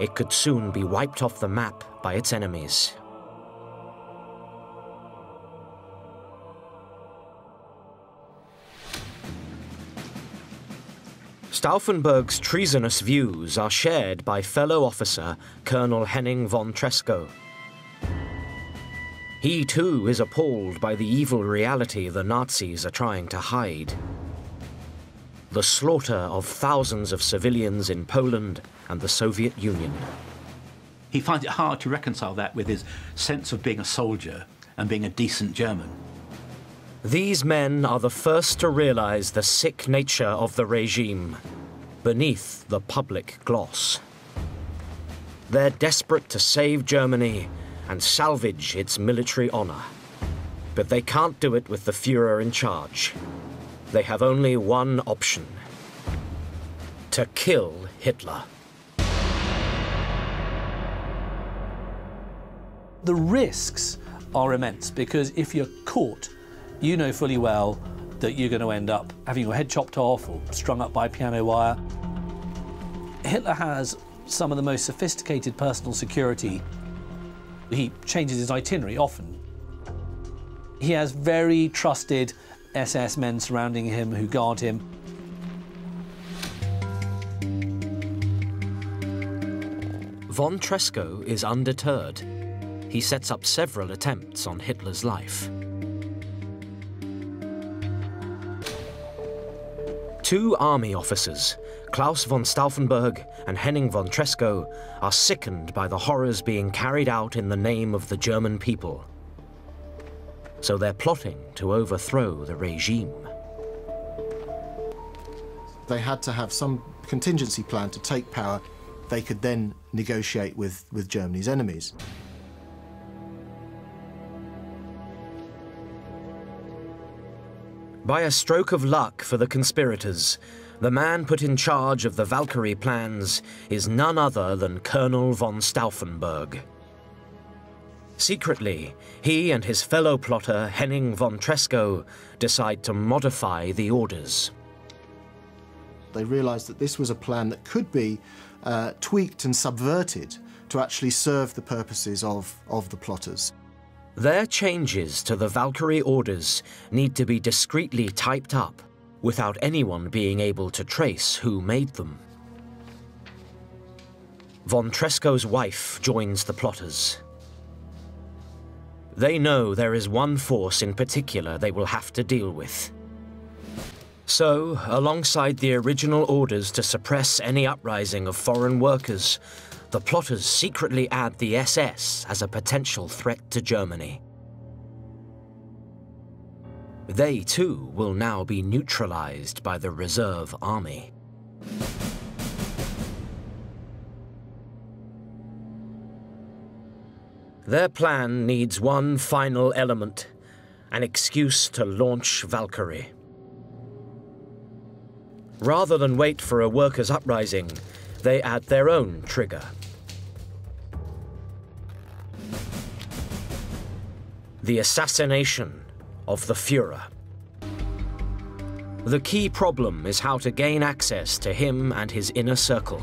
it could soon be wiped off the map by its enemies. Stauffenberg's treasonous views are shared by fellow officer Colonel Henning von Tresckow. He too is appalled by the evil reality the Nazis are trying to hide. The slaughter of thousands of civilians in Poland and the Soviet Union. He finds it hard to reconcile that with his sense of being a soldier and being a decent German. These men are the first to realize the sick nature of the regime beneath the public gloss. They're desperate to save Germany and salvage its military honor. But they can't do it with the Führer in charge. They have only one option: to kill Hitler. The risks are immense, because if you're caught, you know fully well that you're going to end up having your head chopped off or strung up by piano wire. Hitler has some of the most sophisticated personal security. He changes his itinerary often. He has very trusted SS men surrounding him who guard him. Von Tresckow is undeterred. He sets up several attempts on Hitler's life. Two army officers, Klaus von Stauffenberg and Henning von Tresckow, are sickened by the horrors being carried out in the name of the German people. So they're plotting to overthrow the regime. They had to have some contingency plan to take power. They could then negotiate with Germany's enemies. By a stroke of luck for the conspirators, the man put in charge of the Valkyrie plans is none other than Colonel von Stauffenberg. Secretly, he and his fellow plotter Henning von Tresckow decide to modify the orders. They realized that this was a plan that could be tweaked and subverted to actually serve the purposes of the plotters. Their changes to the Valkyrie orders need to be discreetly typed up without anyone being able to trace who made them. Von Tresckow's wife joins the plotters. They know there is one force in particular they will have to deal with. So, alongside the original orders to suppress any uprising of foreign workers, the plotters secretly add the SS as a potential threat to Germany. They too will now be neutralized by the reserve army. Their plan needs one final element: an excuse to launch Valkyrie. Rather than wait for a workers' uprising, they add their own trigger. The assassination of the Führer. The key problem is how to gain access to him and his inner circle.